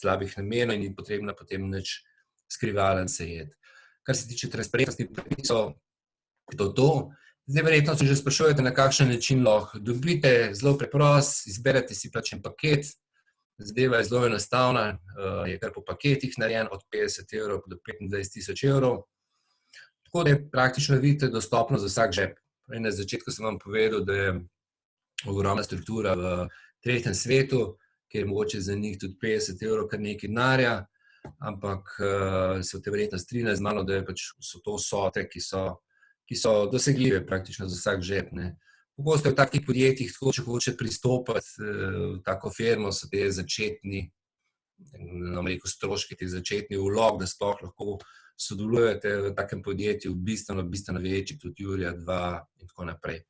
slabih namenov in ni potrebno potem nič skrivalen sejeti. Kar se tiče transparentnosti predpisov, je to. Zdaj verjetno se že sprašujete, na kakšen način lahko dobite, zelo preprost, izberete si pač en paket, zadeva je zelo enostavna, je kar po paketih narejen od 50 evrov do 25 tisoč evrov. Tako da je praktično, vidite, dostopno za vsak žep. Na začetku sem vam povedal, da je ogromna struktura v tretjem svetu, kjer je mogoče za njih tudi 50 evrov kar nekaj denarja, ampak se v te verjetno strinjajo z mano, da so to vsote, ki so dosegljive praktično za vsak žep. Pogosto v takih podjetjih, tako če hoče pristopati v tako firmo, so te začetni, stroški, te začetni vlog, da sploh lahko sodelujete v takem podjetju, bistveno večji, tudi Jurija 2 in tako naprej.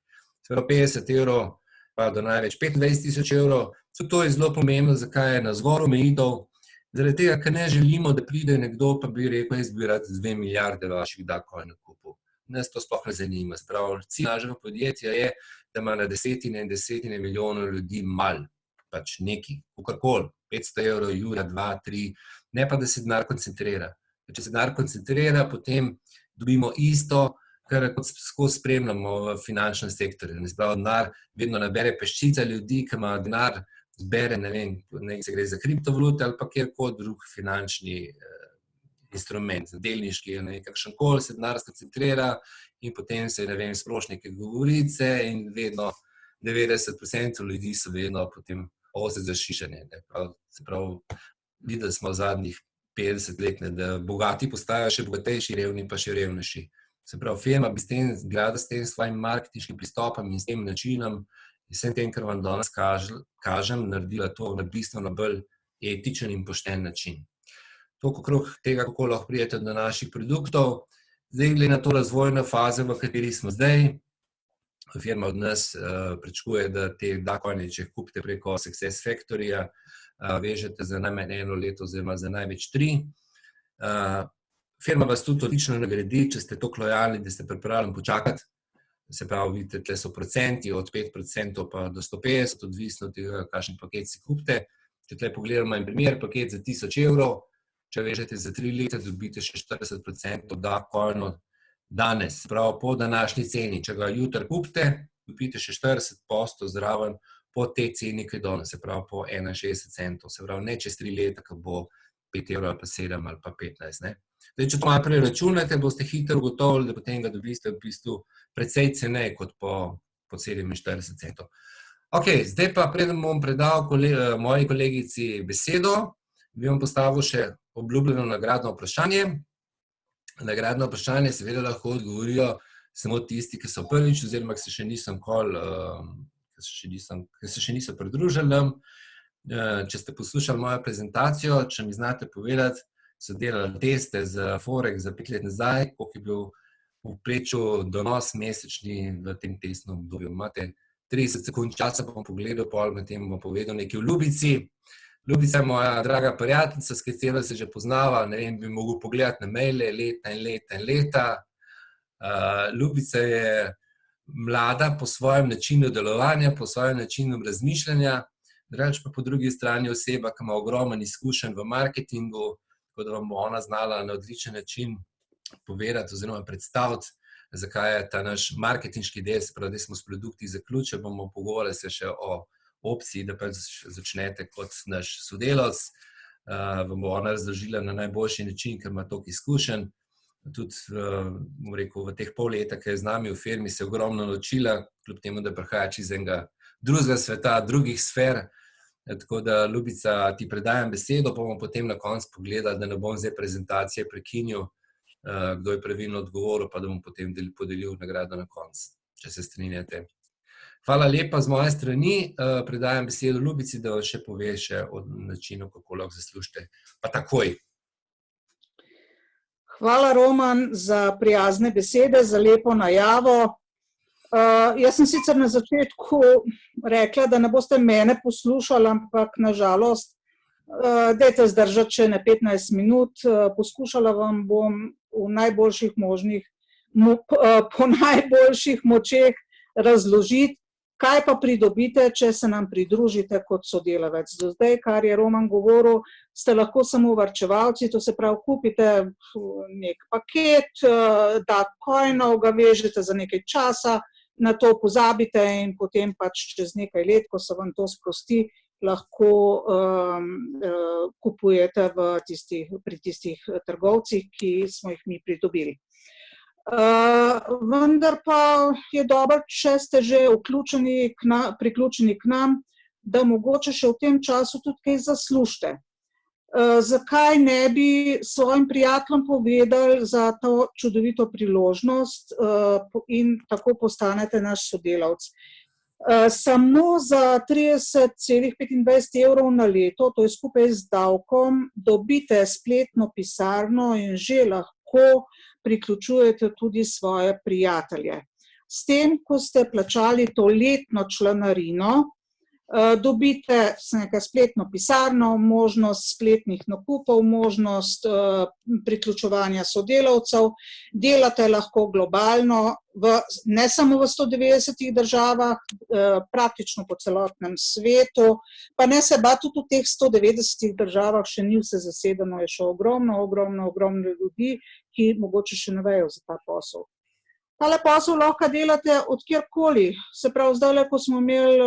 Se pravi 50 evrov, pa do največ 25 tisoč evrov. To je zelo pomembno, zakaj je na zgor omejitev. Zaradi tega, ker ne želimo, da pride nekdo, pa bi rekel, jaz bi rad 2 milijarde vaših coinov kupil. Nas to sploh ne zanima. Se pravi, cilj našega podjetja je, da ima na desetine in desetine milijonov ljudi malo, pač neki, kakorkoli, 500 evrov, Jurija 2, 3, ne pa, da se denar koncentrira. Če se denar koncentrira, potem dobimo isto, kar skozi spremljamo v finančnem sektorju. Se pravi, denar vedno nabere peščica ljudi, ki ima denar, zbere, ne vem, se gre za kriptovalute ali pa kjerkoli drug finančni instrument, delniški, kakšen koli se denar skoncentrira in potem se, ne vem, sproši neke govorice in vedno 90% ljudi so vedno potem ovce za šišanje. Se pravi, videli smo v zadnjih 50 let, da bogati postajajo še bogatejši, revni pa še revnejši. Se pravi, firma bi s tem svojim marketinškim pristopom in s tem načinom in vsem tem, kar vam danes kažem, naredila to na bistveno bolj etičen in pošten način. Toliko okrog tega, kako lahko pridete do naših produktov. Zdaj, glede na to razvojno fazo, v kateri smo zdaj, firma od nas pričakuje, da te coine, če kupite preko Success Factoryja, vežete za najmanj 1 leto oziroma za največ 3. Firma vas tudi odlično nagradi, če ste toliko lojalni, da ste pripravljeni počakati. Se pravi, vidite, tle so procenti od 5% pa do 150, odvisno od tega, kakšen paket si kupite. Če tle pogledamo en primer, paket za 1000 evrov, če vežete za 3 leta, dobite še 40% coinov danes. Se pravi, po današnji ceni, če ga jutri kupite, dobite še 40% zraven po tej ceni, ki je danes, se pravi po 61 centov. Se pravi, ne čez 3 leta, ko bo 5 evrov ali pa 7 ali pa 15. Zdaj, če to malo preračunate, boste hitro ugotovili, da potem ga dobite v bistvu precej ceneje kot po 47 centov. Ok, zdaj pa preden bom predal moji kolegici besedo, bi vam postavil še obljubljeno nagradno vprašanje. Nagradno vprašanje seveda lahko odgovorijo samo tisti, ki so prvič oziroma ki se še niso pridružili nam. Če ste poslušali mojo prezentacijo, če mi znate povedati, so delali teste za Forex za 5 let nazaj, koliko je bil v povprečju donos mesečni v tem testnem obdobju. Imate 30 sekund časa, bom pogledal, med tem bom povedal nekaj o Ljubici. Ljubica je moja draga prijateljica, s katero se že poznava, ne vem, bi mogel pogledati na maile leta in leta in leta. Ljubica je mlada po svojem načinu delovanja, po svojem načinu razmišljanja, drugače pa po drugi strani oseba, ki ima ogromen izkušenj v marketingu, tako da vam bo ona znala na odličen način povedati oziroma predstaviti, zakaj je ta naš marketinški del, se pravi, da smo s produkti zaključili, bomo pogovarjali se še o opciji, da pa začnete kot naš sodelavec. Vam bo ona razložila na najboljši način, ker ima toliko izkušenj. Tudi, bom rekel, v teh pol leta, ki je z nami v firmi, se je ogromno naučila, kljub temu, da prihaja iz enega drugega sveta, drugih sfer. Tako da, Ljubica, ti predajam besedo, pa bomo potem na koncu pogledali, da ne bom zdaj prezentacije prekinil, kdo je pravilno odgovoril, pa da bom potem podelil nagrado na koncu, če se strinjate. Hvala lepa z moje strani. Predajam besedo Ljubici, da vam še pove še o načinu, kako lahko zaslužite. Pa takoj. Hvala, Roman, za prijazne besede, za lepo najavo. Jaz sem sicer na začetku rekla, da ne boste mene poslušali, ampak nažalost, dajte zdržati še ne 15 minut. Poskušala vam bom po najboljših močeh razložiti, kaj pa pridobite, če se nam pridružite kot sodelavec. Do zdaj, kar je Roman govoril, ste lahko samo varčevalci, to se pravi, kupite nek paket, da coinov ga vežete za nekaj časa, na to pozabite in potem pač čez nekaj let, ko se vam to sprosti, lahko kupujete pri tistih trgovcih, ki smo jih mi pridobili. Vendar pa je dobro, če ste že priključeni k nam, da mogoče še v tem času tudi kaj zaslužite. Zakaj ne bi svojim prijateljem povedali za to čudovito priložnost in tako postanete naš sodelavec. Samo za 30,25 evrov na leto, to je skupaj z davkom, dobite spletno pisarno in že lahko priključujete tudi svoje prijatelje. S tem, ko ste plačali to letno članarino, dobite spletno pisarno, možnost spletnih nakupov, možnost priključevanja sodelavcev, delate lahko globalno, ne samo v 190 državah, praktično po celotnem svetu, pa ne se bati, tudi v teh 190 državah še ni vse zasedeno, je še ogromno ljudi, ki mogoče še ne vejo za ta posel. Tale posel lahko delate od kjerkoli. Se pravi, zdaj, ko smo imeli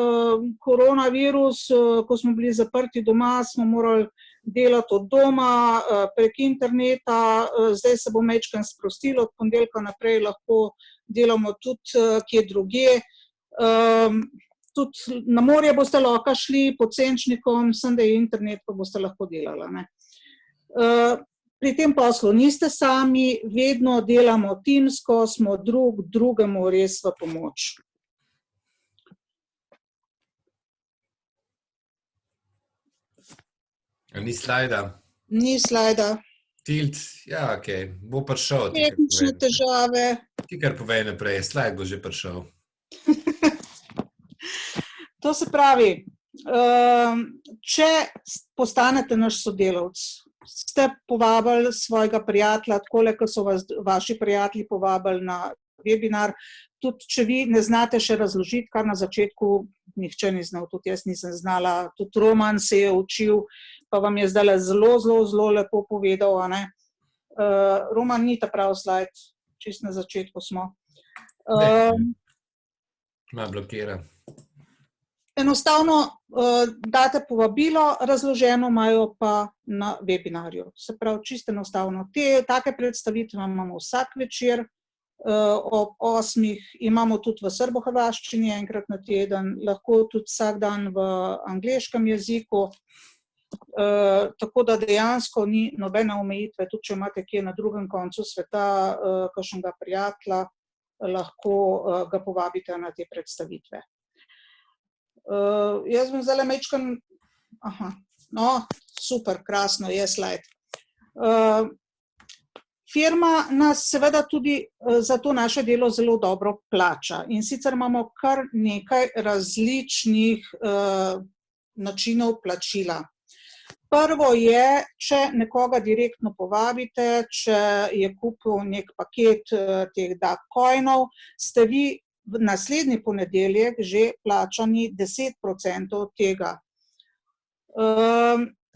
koronavirus, ko smo bili zaprti doma, smo morali delati od doma, prek interneta, zdaj se bo majčkeno sprostilo, od ponedeljka naprej lahko delamo tudi kje drugje. Tudi na morje boste lahko šli pod senčnikom, sem da je internet, pa boste lahko delali. Pri tem poslu niste sami, vedno delamo timsko, smo drugemu res v pomoč. Ni slajda? Ni slajda. Tilt, ja, okej, bo prišel. Tehnične težave. Ti kar povej naprej, slajd bo že prišel. To se pravi, če postanete naš sodelavec, ste povabili svojega prijatelja, takole, ko so vas vaši prijatelji povabili na webinar, tudi če vi ne znate še razložiti, kar na začetku nihče ni znal, tudi jaz nisem znala, tudi Roman se je učil, pa vam je zdaj zelo lepo povedal. Roman ni ta prav slajd, čist na začetku smo. Ma blokira. Enostavno date povabilo, razloženo imajo pa na webinarju. Se pravi, čisto enostavno. Take predstavitve imamo vsak večer ob 8. Imamo tudi v srbohrvaščini enkrat na teden, lahko tudi vsak dan v angleškem jeziku. tako da dejansko ni nobene omejitve, tudi če imate kje na drugem koncu sveta kakšnega prijatelja, lahko ga povabite na te predstavitve. Jaz bom zdajle majčkeno, no, super, krasno, je slajd. Firma nas seveda tudi za to naše delo zelo dobro plača in sicer imamo kar nekaj različnih načinov plačila. Prvo je, če nekoga direktno povabite, če je kupil nek paket teh Dagcoinov, ste vi v naslednji ponedeljek že plačani 10% tega.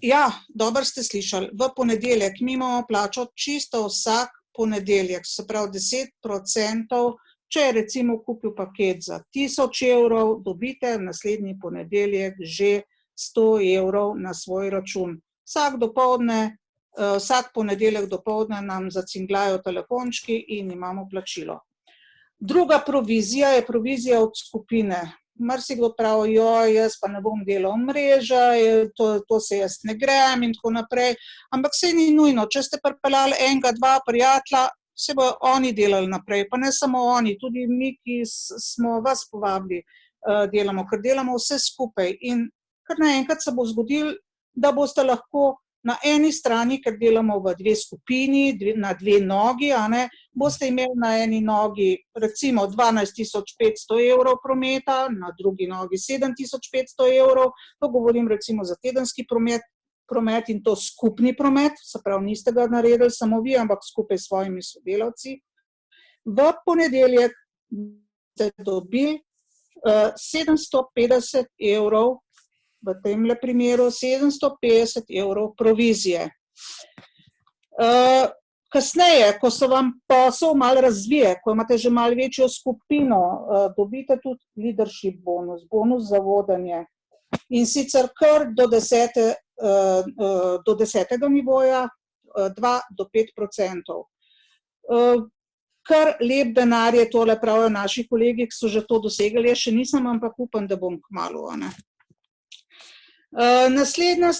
Ja, dobro ste slišali, v ponedeljek mi imamo plačo čisto vsak ponedeljek, se pravi 10%, če je recimo kupil paket za 1000 evrov, dobite v naslednji ponedeljek že 100 evrov na svoj račun. Vsak ponedeljek dopoldne nam zacinglajo telefončki in imamo plačilo. Druga provizija je provizija od skupine. Marsikdo pravi, jaz pa ne bom delal mreža, to se jaz ne grem in tako naprej, ampak saj ni nujno, če ste pripeljali enega, dva prijatelja, se bojo oni delali naprej, pa ne samo oni, tudi mi, ki smo vas povabili, delamo, ker delamo vse skupaj in kar naenkrat se bo zgodilo, da boste lahko na eni strani, ker delamo v dve skupini, na dve nogi, boste imeli na eni nogi recimo 12.500 evrov prometa, na drugi nogi 7.500 evrov, to govorim recimo za tedenski promet in to skupni promet, se pravi, niste ga naredili samo vi, ampak skupaj s svojimi sodelavci. V ponedeljek ste dobili 750 evrov, v temle primeru 750 evrov provizije. Kasneje, ko se vam posel malo razvije, ko imate že malo večjo skupino, dobite tudi leadership bonus, bonus za vodenje in sicer kar do 10. Nivoja, 2 do 5%. Kar lep denar je tole, pravijo naši kolegi, ki so že to dosegli, jaz še nisem, ampak upam, da bom kmalu. Naslednja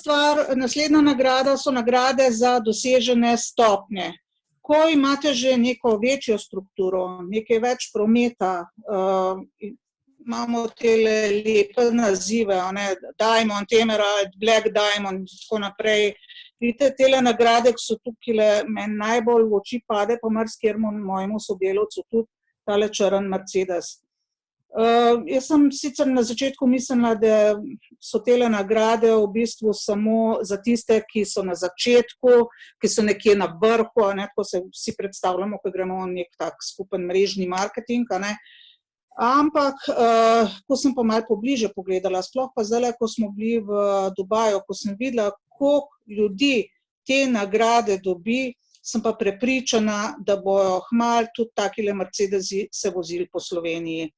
nagrada so nagrade za dosežene stopnje. Ko imate že neko večjo strukturo, nekaj več prometa, imamo tele lepe nazive, Diamond, Emerald, Black Diamond in tako naprej. Vidite, tele nagrade, ki so tukaj, meni najbolj v oči pade, pa marsikaternemu mojemu sodelavcu tudi tale črn Mercedes. Jaz sem sicer na začetku mislila, da so tele nagrade v bistvu samo za tiste, ki so na začetku, ki so nekje na vrhu, tako se vsi predstavljamo, ko gremo v nek tak skupen mrežni marketing, Ampak, ko sem pa malo pobliže pogledala, sploh pa zdaj, ko smo bili v Dubaju, ko sem videla, koliko ljudi te nagrade dobi, sem pa prepričana, da bojo kmalu tudi takile Mercedesi se vozili po Sloveniji.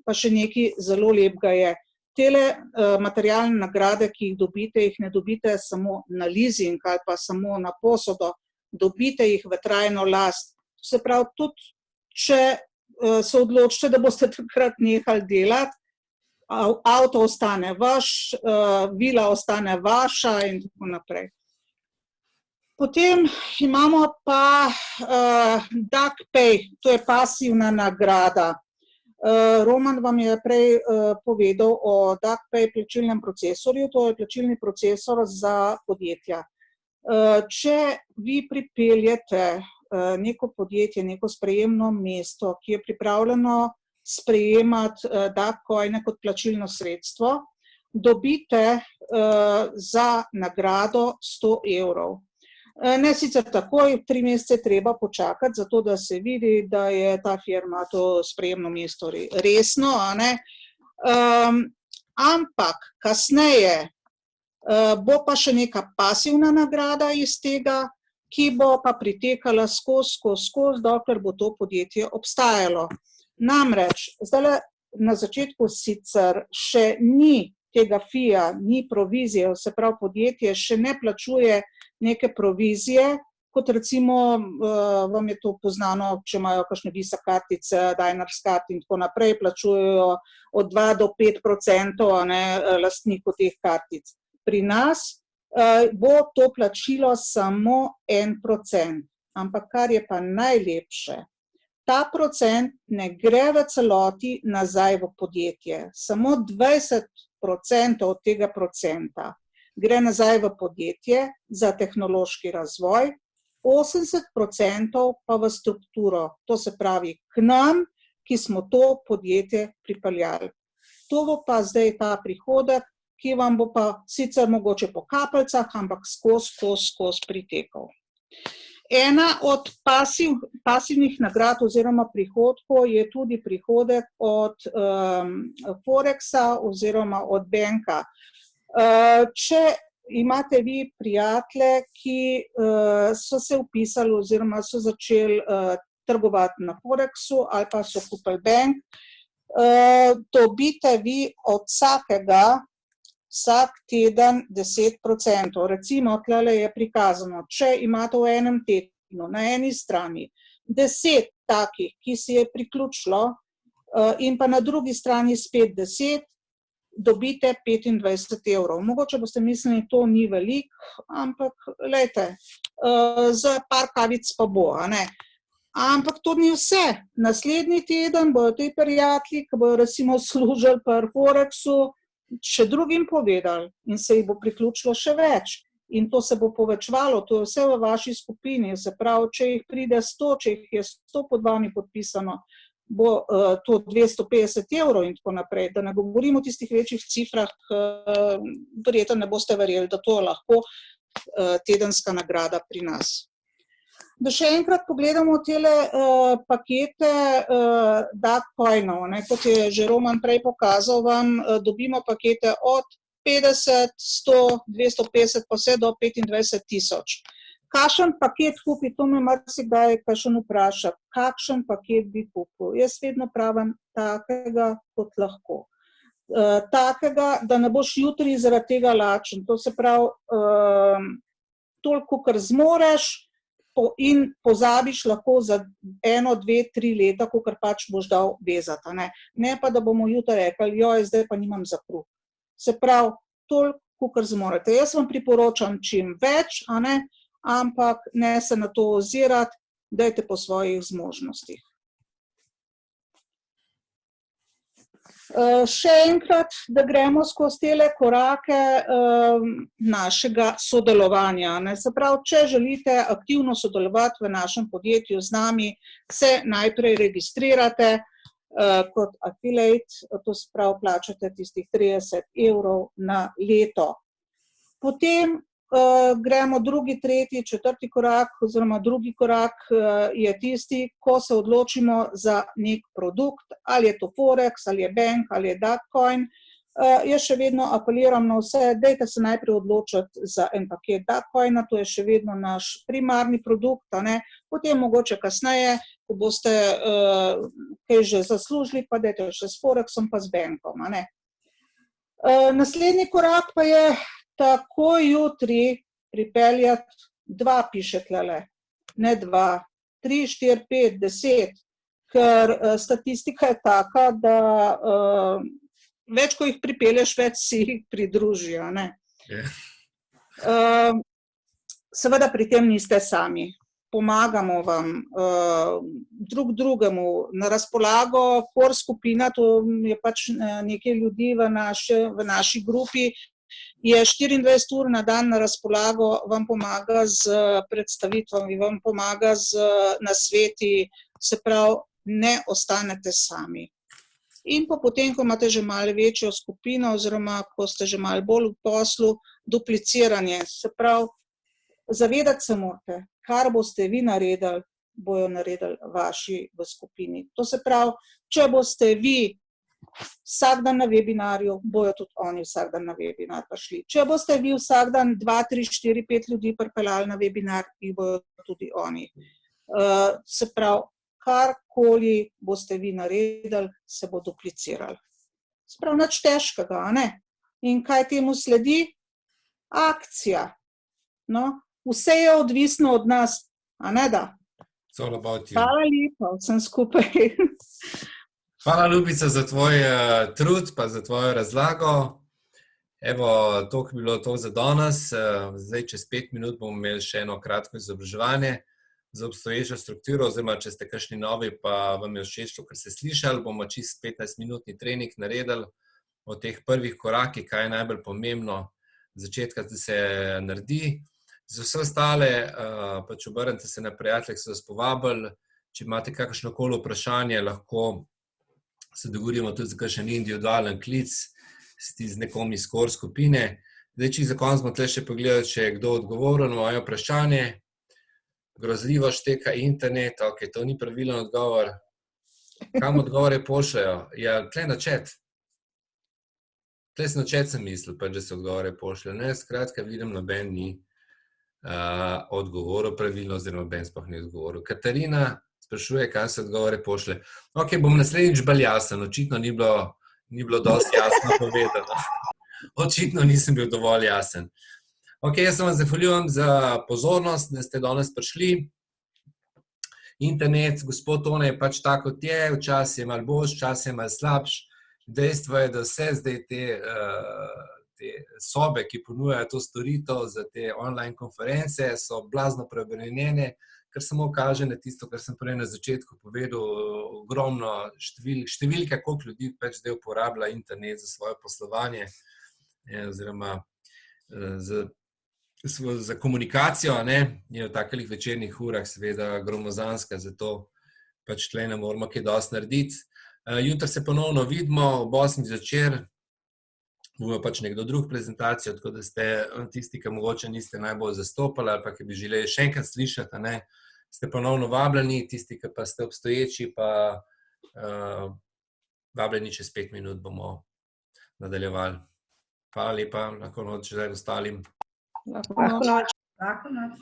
Pa še nekaj zelo lepega je. Tele materialne nagrade, ki jih dobite, jih ne dobite samo na leasing ali pa samo na posodo, dobite jih v trajno last. Se pravi, tudi če se odločite, da boste takrat nehali delati, avto ostane vaš, vila ostane vaša in tako naprej. Potem imamo pa DagPay, to je pasivna nagrada. Roman vam je prej povedal o DagPay plačilnem procesorju, to je plačilni procesor za podjetja. Če vi pripeljete neko podjetje, neko sprejemno mesto, ki je pripravljeno sprejemati Dagcoine kot plačilno sredstvo, dobite za nagrado 100 evrov. Ne sicer takoj, 3 mesece treba počakati, zato da se vidi, da je ta firma to sprejemno mesto resno, ampak kasneje bo pa še neka pasivna nagrada iz tega, ki bo pa pritekala skozi, dokler bo to podjetje obstajalo. Namreč, zdaj na začetku sicer še ni tega fija, ni provizije, se pravi podjetje še ne plačuje neke provizije, kot recimo vam je to poznano, če imajo kakšne Visa kartice, Diners Card in tako naprej, plačujejo od 2 do 5% lastnikov teh kartic. Pri nas bo to plačilo samo 1%. Ampak kar je pa najlepše, ta procent ne gre v celoti nazaj v podjetje. Samo 20% od tega procenta gre nazaj v podjetje za tehnološki razvoj, 80% pa v strukturo, to se pravi k nam, ki smo to podjetje pripeljali. To bo pa zdaj ta prihodek, ki vam bo pa sicer mogoče po kapljicah, ampak skozi pritekal. Ena od pasivnih nagrad oziroma prihodkov je tudi prihodek od Forexa oziroma od banka. Če imate vi prijatelje, ki so se vpisali oziroma so začeli trgovati na Forexu ali pa so kupili bank, dobite vi od vsak teden 10%. Recimo, tlele je prikazano, če imate v enem tednu na eni strani 10 takih, ki si je priključilo in pa na drugi strani spet 10, dobite 25 €. Mogoče boste mislili, to ni veliko, ampak lejte, za par kavic pa bo, a ne. Ampak to ni vse. Naslednji teden bojo ti prijatelji, ki bojo recimo služili pri Forexu, še drugim povedali in se jih bo priključilo še več. In to se bo povečevalo, to je vse v vaši skupini. Se pravi, če jih pride 100, če jih je 100 pod vami podpisano, bo to 250 € in tako naprej. Da ne govorimo o tistih večjih cifrah, verjetno ne boste verjeli, da to je lahko tedenska nagrada pri nas. Da še enkrat pogledamo tele pakete Dagcoinov. Kot je že Roman prej pokazal, vam dobimo pakete od 50, 100, 250 pa vse do 25 000. Kakšen paket kupi, to me marsikdaj kakšen vpraša, kakšen paket bi kupil. Jaz vedno pravim takega, kot lahko. Takega, da ne boš jutri zaradi tega lačen. To se pravi, toliko, kar zmoreš, in pozabiš lahko za 1, 2, 3 leta, kakor pač boš dal vezati. Ne pa, da bomo jutri rekli, joj, zdaj pa nimam za kruh. Se pravi, toliko, kar zmorete. Jaz vam priporočam čim več, ampak ne se na to ozirati, dajte po svojih zmožnostih. Še enkrat, da gremo skozi tele korake našega sodelovanja. Se pravi, če želite aktivno sodelovati v našem podjetju z nami, se najprej registrirate kot affiliate, to se pravi, plačate tistih 30 € na leto. Potem gremo drugi, tretji, četrti korak oziroma drugi korak je tisti, ko se odločimo za nek produkt, ali je to Forex, ali je bank, ali je Dagcoin. Jaz še vedno apeliram na vse, dajte se najprej odločiti za en paket Dagcoina, to je še vedno naš primarni produkt, potem mogoče kasneje, ko boste kaj že zaslužili, pa dajte še s Forexom pa z bankom. Naslednji korak pa je tako jutri pripeljati 2, piše tlele, ne 2, 3, 4, 5, 10, ker statistika je taka, da več, ko jih pripelješ, več si jih pridružijo. Seveda pri tem niste sami. Pomagamo vam drug drugemu na razpolago. Core skupina, to je pač nekaj ljudi v naši grupi, je 24 ur na dan na razpolago, vam pomaga z predstavitvami, vam pomaga z nasveti, se pravi, ne ostanete sami. In potem, ko imate že malo večjo skupino oziroma ko ste že malo bolj v poslu, dupliciranje, se pravi, zavedati se morate, kar boste vi naredili, bojo naredili vaši v skupini. To se pravi, če boste vi vsak dan na webinarju, bojo tudi oni vsak dan na webinar prišli. Če boste vi vsak dan 2, 3, 4, 5 ljudi pripeljali na webinar, jih bojo tudi oni. Se pravi, karkoli boste vi naredili, se bo duplicirali. Se pravi, nič težkega, In kaj temu sledi? Akcija. Vse je odvisno od nas, da? Hvala lepa, vsem skupaj. Hvala, Ljubica, za tvoj trud pa za tvojo razlago. Evo, to bi bilo to za danes. Zdaj, čez 5 minut bomo imeli še eno kratko izobraževanje za obstoječo strukturo, oziroma če ste kakšni novi, pa vam je všeč to, kar ste slišali, bomo čist 15-minutni trening naredili o teh prvih korakih, kaj je najbolj pomembno začetka, da se naredi. Za vse ostale, pač obrnite se na prijatelje, ki so vas povabili. Če imate kakršnokoli vprašanje, lahko se dogovorimo tudi za kakšen individualen klic z nekom iz core skupine. Zdaj, če za konec bomo tukaj še pogledali, če je kdo odgovoril na moje vprašanje. Grozljivo šteka internet, ok, to ni pravilen odgovor. Kam odgovore pošljajo? Ja, tle na chat. Tle na chat sem mislil, pa že se odgovore pošljajo. Ne, skratka, vidim, noben ni odgovoril pravilno, oziroma noben sploh ni odgovoril. Katarina sprašuje, kaj se odgovore pošlje. Ok, bom naslednjič bolj jasen, očitno ni bilo dosti jasno povedano. Očitno nisem bil dovolj jasen. Ok, jaz se vam zahvaljujem za pozornost, da ste danes prišli. Internet, gospod Tone, je pač tako, kot je, včasih je malo boljš, včasih je malo slabš. Dejstvo je, da vse zdaj te sobe, ki ponujajo to storitev za te online konference, so blazno preobremenjene, kar samo kaže na tisto, kar sem prej na začetku povedal, ogromno številke, koliko ljudi pač zdaj uporablja internet za svoje poslovanje, oziroma za komunikacijo, je v takih večernih urah seveda gromozanska, zato pač tle ne moramo kaj dosti narediti. Jutri se ponovno vidimo ob 8 zvečer, bomo pač nekdo drug prezentacijo, tako da ste tisti, ki mogoče niste najbolj zastopali ali pa ki bi želeli še enkrat slišati, ste ponovno vabljeni, tisti, ki pa ste obstoječi, pa vabljeni čez 5 minut bomo nadaljevali. Hvala lepa, lahko noč zdaj ostalim. Lahko noč. Lahko noč.